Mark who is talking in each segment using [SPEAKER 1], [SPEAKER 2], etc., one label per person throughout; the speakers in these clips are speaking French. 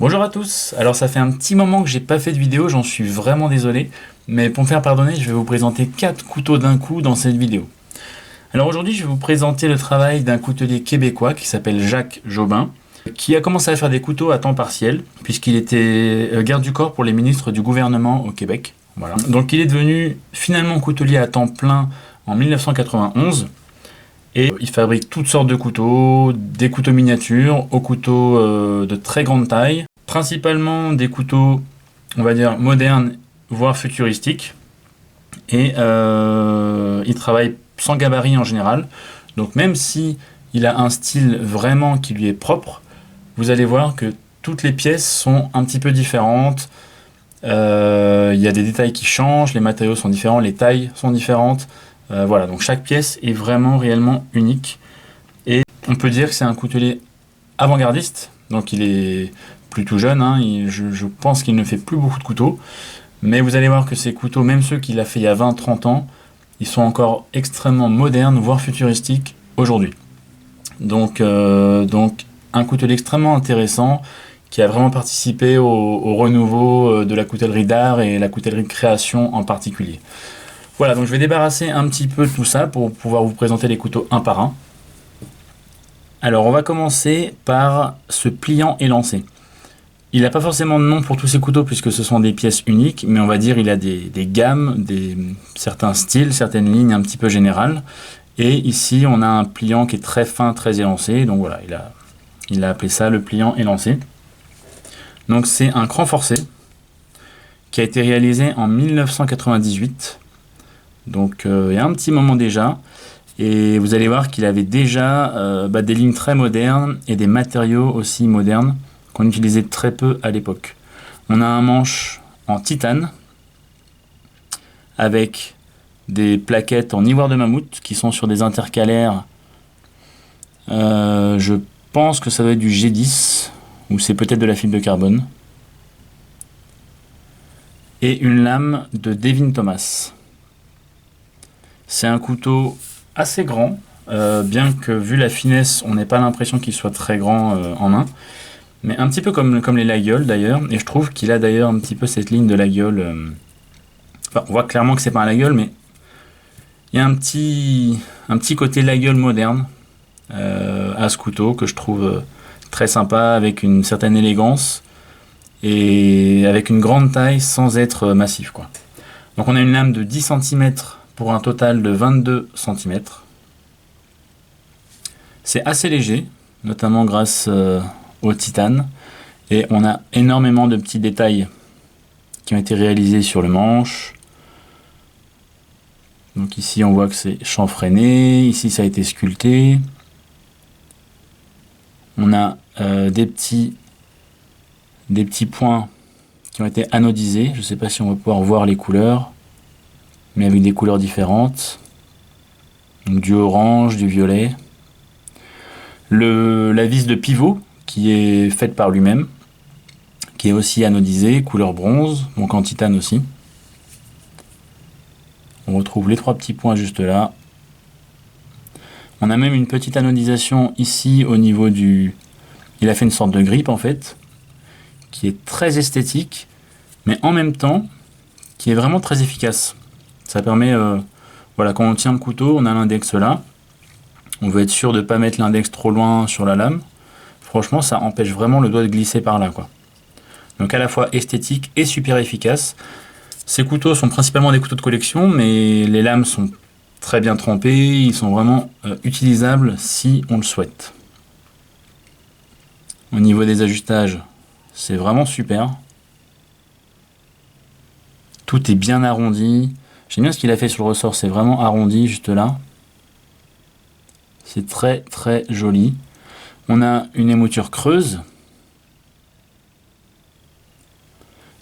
[SPEAKER 1] Bonjour à tous, alors ça fait un petit moment que j'ai pas fait de vidéo, j'en suis vraiment désolé, mais pour me faire pardonner, je vais vous présenter 4 couteaux d'un coup dans cette vidéo. Alors aujourd'hui, je vais vous présenter le travail d'un coutelier québécois qui s'appelle Jacques Jobin, qui a commencé à faire des couteaux à temps partiel, puisqu'il était garde du corps pour les ministres du gouvernement au Québec. Voilà. Donc il est devenu finalement coutelier à temps plein en 1991. Et il fabrique toutes sortes de couteaux, des couteaux miniatures aux couteaux de très grande taille, principalement des couteaux, on va dire, modernes, voire futuristiques. Et il travaille sans gabarit en général. Donc même si il a un style vraiment qui lui est propre, vous allez voir que toutes les pièces sont un petit peu différentes. Il y a des détails qui changent, les matériaux sont différents, les tailles sont différentes. Voilà, donc chaque pièce est vraiment réellement unique. Et on peut dire que c'est un coutelier avant-gardiste. Donc il est plutôt jeune, hein, je pense qu'il ne fait plus beaucoup de couteaux. Mais vous allez voir que ces couteaux, même ceux qu'il a fait il y a 20-30 ans, ils sont encore extrêmement modernes, voire futuristiques aujourd'hui. Donc un coutelier extrêmement intéressant qui a vraiment participé au renouveau de la coutellerie d'art et la coutellerie de création en particulier. Voilà, donc je vais débarrasser un petit peu de tout ça pour pouvoir vous présenter les couteaux un par un. Alors on va commencer par ce pliant élancé. Il n'a pas forcément de nom pour tous ces couteaux puisque ce sont des pièces uniques, mais on va dire il a des gammes, certains styles, certaines lignes un petit peu générales. Et ici on a un pliant qui est très fin, très élancé, donc voilà, il a appelé ça le pliant élancé. Donc c'est un cran forcé qui a été réalisé en 1998. Donc il y a un petit moment déjà, et vous allez voir qu'il avait déjà des lignes très modernes et des matériaux aussi modernes qu'on utilisait très peu à l'époque. On a un manche en titane avec des plaquettes en ivoire de mammouth qui sont sur des intercalaires. Je pense que ça doit être du G10 ou c'est peut-être de la fibre de carbone. Et une lame de Devin Thomas. C'est un couteau assez grand, bien que vu la finesse, on n'ait pas l'impression qu'il soit très grand en main. Mais un petit peu comme les Laguiole d'ailleurs, et je trouve qu'il a d'ailleurs un petit peu cette ligne de Laguiole. Enfin, on voit clairement que c'est pas un Laguiole, mais il y a un petit côté Laguiole moderne à ce couteau que je trouve très sympa, avec une certaine élégance et avec une grande taille sans être massif, quoi. Donc on a une lame de 10 cm pour un total de 22 cm. C'est assez léger, notamment grâce au titane, et on a énormément de petits détails qui ont été réalisés sur le manche. Donc ici on voit que c'est chanfreiné, ici ça a été sculpté. On a des petits points qui ont été anodisés, je ne sais pas si on va pouvoir voir les couleurs, mais avec des couleurs différentes. Donc du orange, du violet. La vis de pivot qui est faite par lui-même, qui est aussi anodisée, couleur bronze, donc en titane aussi. On retrouve les 3 petits points juste là. On a même une petite anodisation ici au niveau du... Il a fait une sorte de grippe en fait, qui est très esthétique, mais en même temps, qui est vraiment très efficace. Ça permet, voilà, quand on tient le couteau, on a l'index là. On veut être sûr de ne pas mettre l'index trop loin sur la lame. Franchement, ça empêche vraiment le doigt de glisser par là, quoi. Donc à la fois esthétique et super efficace. Ces couteaux sont principalement des couteaux de collection, mais les lames sont très bien trempées. Ils sont vraiment utilisables si on le souhaite. Au niveau des ajustages, c'est vraiment super. Tout est bien arrondi. J'aime bien ce qu'il a fait sur le ressort, c'est vraiment arrondi juste là. C'est très très joli. On a une émouture creuse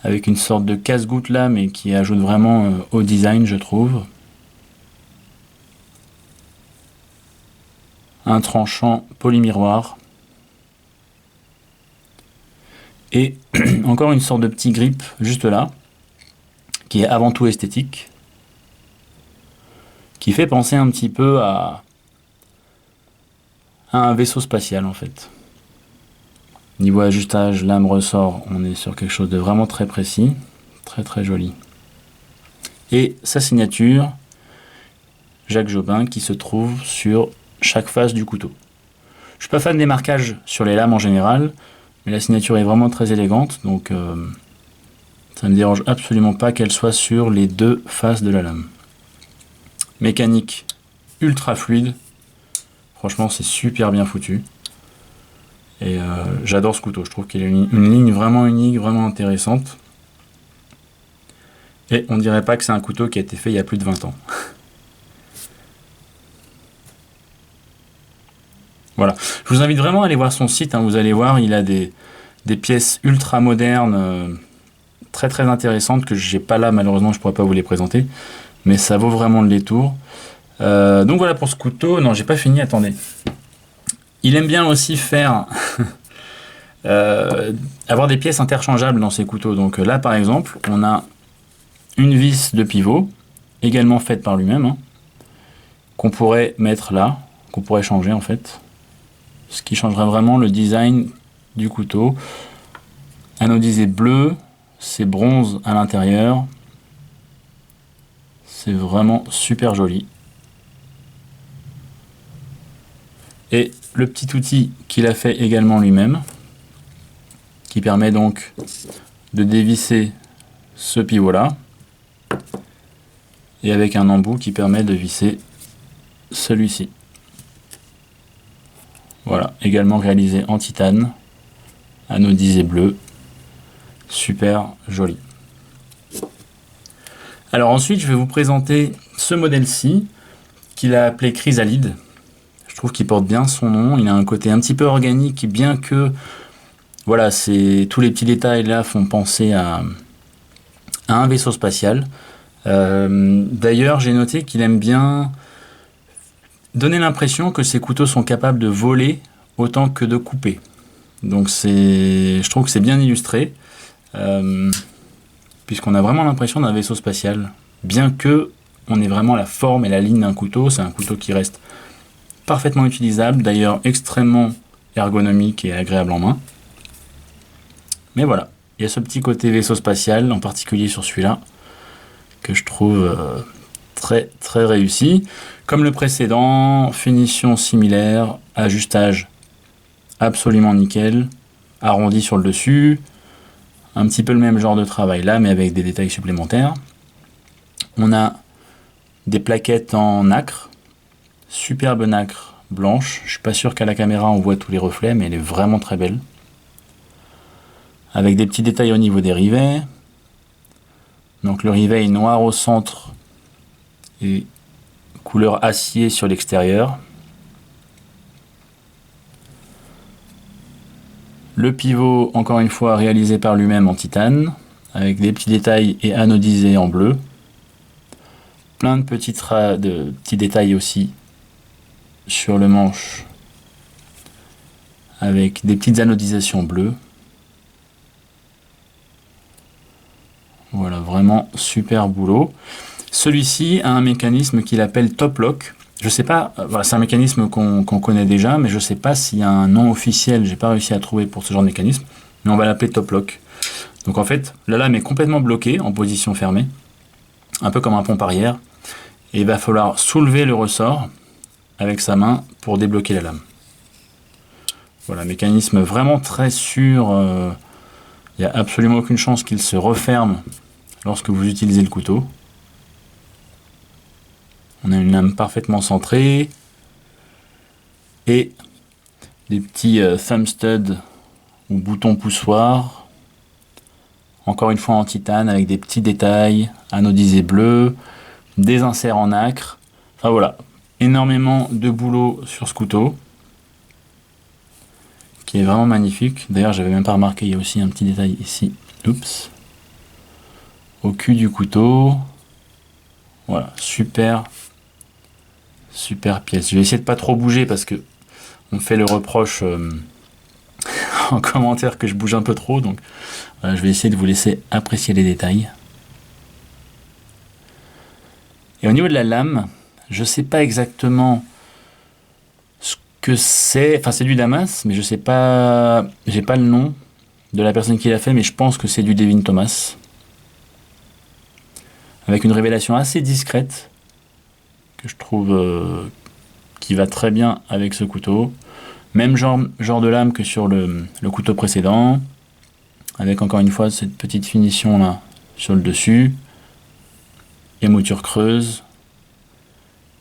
[SPEAKER 1] avec une sorte de casse-goutte là, mais qui ajoute vraiment au design, je trouve. Un tranchant polymiroir. Et encore une sorte de petit grip juste là, qui est avant tout esthétique, qui fait penser un petit peu à un vaisseau spatial en fait. Niveau ajustage, lame, ressort, on est sur quelque chose de vraiment très précis. Très très joli. Et sa signature, Jacques Jobin, qui se trouve sur chaque face du couteau. Je suis pas fan des marquages sur les lames en général, mais la signature est vraiment très élégante, donc ça ne me dérange absolument pas qu'elle soit sur les deux faces de la lame. Mécanique ultra fluide, franchement c'est super bien foutu. Et j'adore ce couteau, je trouve qu'il a une ligne vraiment unique, vraiment intéressante. Et on dirait pas que c'est un couteau qui a été fait il y a plus de 20 ans. Voilà, je vous invite vraiment à aller voir son site, hein. Vous allez voir, il a des pièces ultra modernes, très très intéressantes, que j'ai pas là, malheureusement je pourrais pas vous les présenter, mais ça vaut vraiment le détour. Donc voilà pour ce couteau. Non, j'ai pas fini, attendez. Il aime bien aussi faire avoir des pièces interchangeables dans ses couteaux. Donc là par exemple, on a une vis de pivot, également faite par lui-même, hein, qu'on pourrait mettre là, qu'on pourrait changer en fait. Ce qui changerait vraiment le design du couteau. Anodisé bleu, c'est bronze à l'intérieur. C'est vraiment super joli. Et le petit outil qu'il a fait également lui-même, qui permet donc de dévisser ce pivot là, et avec un embout qui permet de visser celui-ci. Voilà, également réalisé en titane, anodisé bleu, super joli. Alors ensuite, je vais vous présenter ce modèle-ci, qu'il a appelé Chrysalide. Je trouve qu'il porte bien son nom, il a un côté un petit peu organique, bien que voilà, tous les petits détails là font penser à un vaisseau spatial. D'ailleurs, j'ai noté qu'il aime bien donner l'impression que ces couteaux sont capables de voler autant que de couper. Donc je trouve que c'est bien illustré, puisqu'on a vraiment l'impression d'un vaisseau spatial, bien que on ait vraiment la forme et la ligne d'un couteau. C'est un couteau qui reste parfaitement utilisable, d'ailleurs extrêmement ergonomique et agréable en main. Mais voilà, il y a ce petit côté vaisseau spatial, en particulier sur celui-là, que je trouve très très réussi. Comme le précédent, finition similaire, ajustage absolument nickel, arrondi sur le dessus, un petit peu le même genre de travail là, mais avec des détails supplémentaires. On a des plaquettes en nacre, superbe nacre blanche. Je suis pas sûr qu'à la caméra on voit tous les reflets, mais elle est vraiment très belle. Avec des petits détails au niveau des rivets. Donc le rivet est noir au centre et couleur acier sur l'extérieur. Le pivot, encore une fois, réalisé par lui-même en titane, avec des petits détails et anodisé en bleu. Plein de petits détails aussi sur le manche, avec des petites anodisations bleues. Voilà, vraiment super boulot. Celui-ci a un mécanisme qu'il appelle Top Lock. Je sais pas, voilà, c'est un mécanisme qu'on connaît déjà, mais je sais pas s'il y a un nom officiel, j'ai pas réussi à trouver pour ce genre de mécanisme, mais on va l'appeler Top Lock. Donc en fait, la lame est complètement bloquée en position fermée, un peu comme un pompe arrière, et il va falloir soulever le ressort avec sa main pour débloquer la lame. Voilà, mécanisme vraiment très sûr, il n'y a absolument aucune chance qu'il se referme lorsque vous utilisez le couteau. On a une lame parfaitement centrée et des petits thumb studs ou boutons poussoirs, encore une fois en titane avec des petits détails anodisés bleus, des inserts en nacre. Enfin voilà, énormément de boulot sur ce couteau qui est vraiment magnifique. D'ailleurs, j'avais même pas remarqué, il y a aussi un petit détail ici. Oups. Au cul du couteau. Voilà, super pièce. Je vais essayer de pas trop bouger parce que on me fait le reproche en commentaire que je bouge un peu trop, donc voilà, je vais essayer de vous laisser apprécier les détails. Et au niveau de la lame, je sais pas exactement que c'est. Enfin, c'est du Damas, mais je sais pas. J'ai pas le nom de la personne qui l'a fait, mais je pense que c'est du Devin Thomas. Avec une révélation assez discrète, que je trouve qui va très bien avec ce couteau. Même genre de lame que sur le couteau précédent, avec encore une fois cette petite finition là sur le dessus, émouture creuse,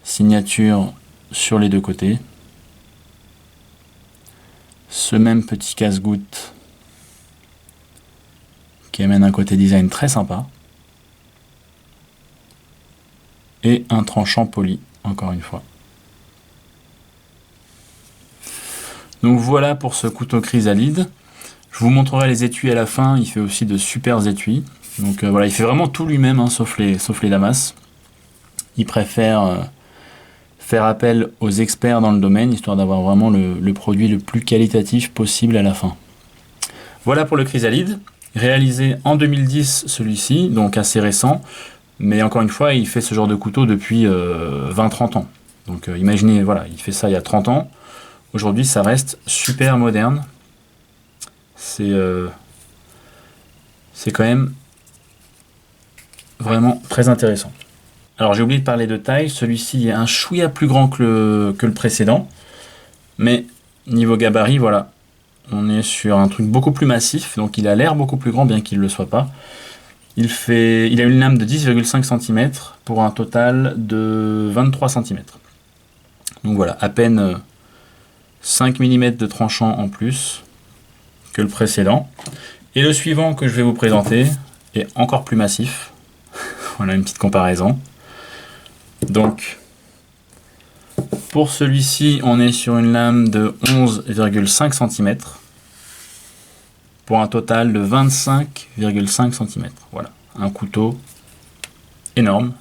[SPEAKER 1] signature sur les deux côtés, ce même petit casse-goutte qui amène un côté design très sympa, et un tranchant poli, encore une fois. Donc voilà pour ce couteau chrysalide. Je vous montrerai les étuis à la fin, il fait aussi de super étuis. Donc voilà, il fait vraiment tout lui-même, hein, sauf les damas. Il préfère faire appel aux experts dans le domaine, histoire d'avoir vraiment le produit le plus qualitatif possible à la fin. Voilà pour le chrysalide, réalisé en 2010 celui-ci, donc assez récent. Mais encore une fois, il fait ce genre de couteau depuis 20-30 ans. Donc imaginez, voilà, il fait ça il y a 30 ans. Aujourd'hui, ça reste super moderne. C'est quand même vraiment très intéressant. Alors j'ai oublié de parler de taille. Celui-ci est un chouïa plus grand que le précédent. Mais niveau gabarit, voilà. On est sur un truc beaucoup plus massif. Donc il a l'air beaucoup plus grand, bien qu'il ne le soit pas. Il a une lame de 10,5 cm pour un total de 23 cm. Donc voilà, à peine 5 mm de tranchant en plus que le précédent. Et le suivant que je vais vous présenter est encore plus massif. Voilà une petite comparaison. Donc, pour celui-ci, on est sur une lame de 11,5 cm pour un total de 25,5 cm. Voilà, un couteau énorme,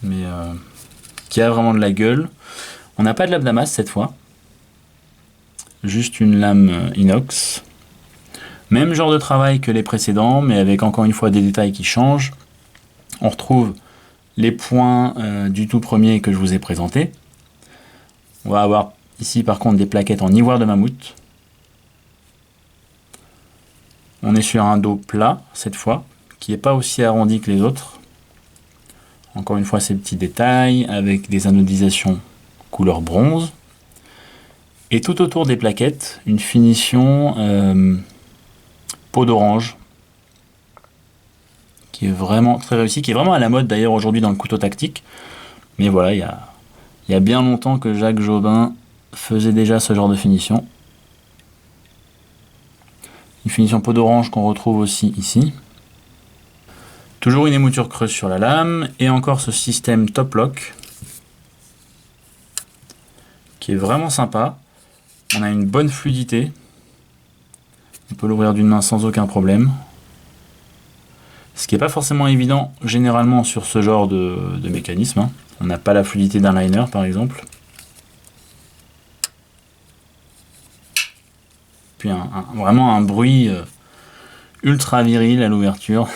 [SPEAKER 1] mais qui a vraiment de la gueule. On n'a pas de lame Damas cette fois, juste une lame inox. Même genre de travail que les précédents, mais avec encore une fois des détails qui changent. On retrouve les points du tout premier que je vous ai présenté. On va avoir ici par contre des plaquettes en ivoire de mammouth. On est sur un dos plat cette fois, qui n'est pas aussi arrondi que les autres. Encore une fois ces petits détails avec des anodisations couleur bronze. Et tout autour des plaquettes, une finition peau d'orange, qui est vraiment très réussi, qui est vraiment à la mode d'ailleurs aujourd'hui dans le couteau tactique. Mais voilà, il y a bien longtemps que Jacques Jobin faisait déjà ce genre de finition. Une finition peau d'orange qu'on retrouve aussi ici. Toujours une émouture creuse sur la lame, et encore ce système top lock, qui est vraiment sympa. On a une bonne fluidité. On peut l'ouvrir d'une main sans aucun problème. Ce qui n'est pas forcément évident généralement sur ce genre de mécanisme. Hein. On n'a pas la fluidité d'un liner par exemple. Puis vraiment un bruit ultra viril à l'ouverture.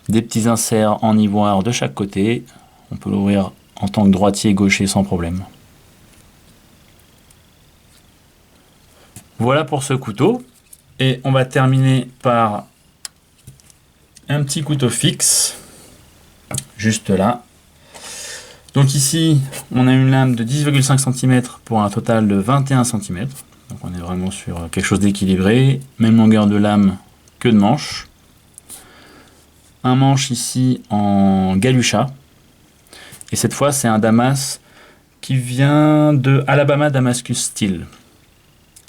[SPEAKER 1] Des petits inserts en ivoire de chaque côté. On peut l'ouvrir en tant que droitier et gaucher sans problème. Voilà pour ce couteau. Et on va terminer par un petit couteau fixe, juste là. Donc ici, on a une lame de 10,5 cm pour un total de 21 cm. Donc on est vraiment sur quelque chose d'équilibré. Même longueur de lame que de manche. Un manche ici en Galucha. Et cette fois, c'est un Damas qui vient de Alabama Damascus Steel.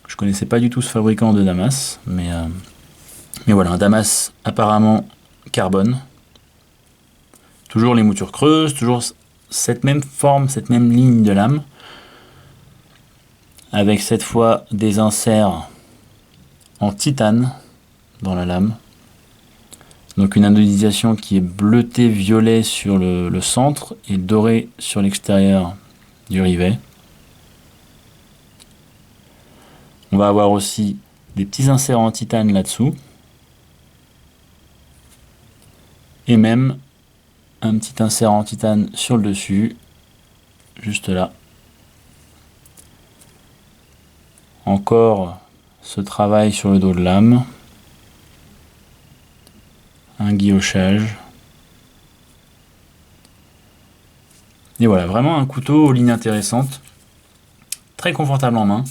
[SPEAKER 1] Je connaissais pas du tout ce fabricant de Damas, mais voilà, un Damas apparemment carbone. Toujours les moutures creuses, toujours cette même forme, cette même ligne de lame, avec cette fois des inserts en titane dans la lame. Donc une anodisation qui est bleutée violet sur le centre et dorée sur l'extérieur du rivet. On va avoir aussi des petits inserts en titane là-dessous. Et même un petit insert en titane sur le dessus. juste là. Encore ce travail sur le dos de lame. Un guillochage. Et voilà, vraiment un couteau aux lignes intéressantes. Très confortable en main.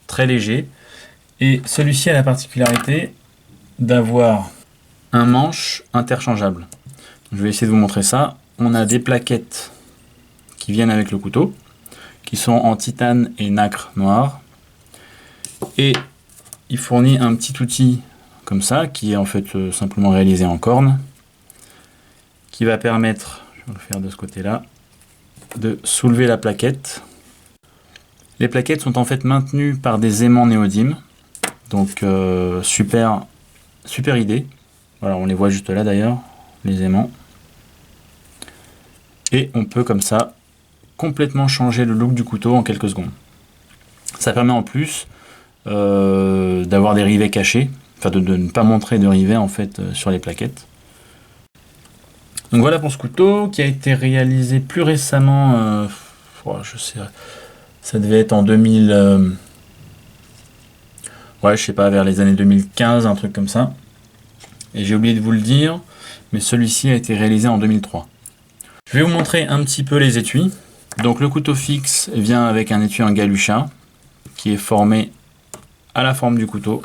[SPEAKER 1] Très léger. Et celui-ci a la particularité d'avoir un manche interchangeable. Je vais essayer de vous montrer ça. On a des plaquettes qui viennent avec le couteau, qui sont en titane et nacre noir. Et il fournit un petit outil comme ça, qui est en fait simplement réalisé en corne, qui va permettre, je vais le faire de ce côté-là, de soulever la plaquette. Les plaquettes sont en fait maintenues par des aimants néodyme, donc super idée. Voilà, on les voit juste là d'ailleurs, les aimants. Et on peut comme ça complètement changer le look du couteau en quelques secondes. Ça permet en plus d'avoir des rivets cachés, enfin de ne pas montrer de rivets en fait sur les plaquettes. Donc voilà pour ce couteau qui a été réalisé plus récemment, je sais, ça devait être en 2000, ouais je sais pas, vers les années 2015, un truc comme ça. Et j'ai oublié de vous le dire, mais celui-ci a été réalisé en 2003. Je vais vous montrer un petit peu les étuis. Donc le couteau fixe vient avec un étui en galucha qui est formé à la forme du couteau,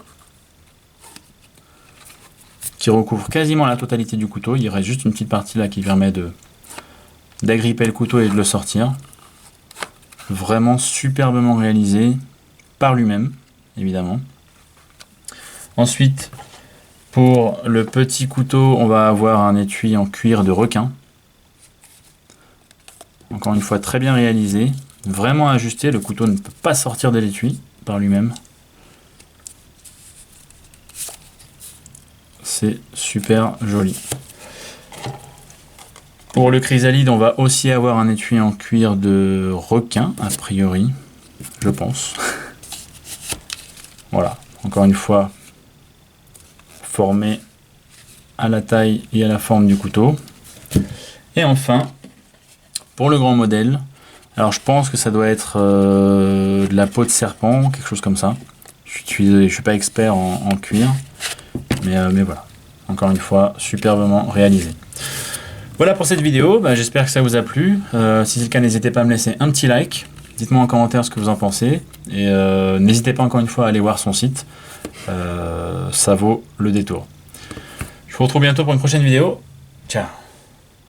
[SPEAKER 1] qui recouvre quasiment la totalité du couteau. Il reste juste une petite partie là qui permet d'agripper le couteau et de le sortir. Vraiment superbement réalisé par lui-même, évidemment. Ensuite, pour le petit couteau, on va avoir un étui en cuir de requin. Encore une fois, très bien réalisé, vraiment ajusté. Le couteau ne peut pas sortir de l'étui par lui-même. C'est super joli. Pour le chrysalide, on va aussi avoir un étui en cuir de requin, a priori, je pense. Voilà, encore une fois, formé à la taille et à la forme du couteau. Et enfin, pour le grand modèle, alors je pense que ça doit être de la peau de serpent, quelque chose comme ça. Je suis pas expert en cuir, mais voilà. Encore une fois, superbement réalisé. Voilà pour cette vidéo, j'espère que ça vous a plu. Si c'est le cas, n'hésitez pas à me laisser un petit like. Dites-moi en commentaire ce que vous en pensez. Et n'hésitez pas encore une fois à aller voir son site. Ça vaut le détour. Je vous retrouve bientôt pour une prochaine vidéo. Ciao.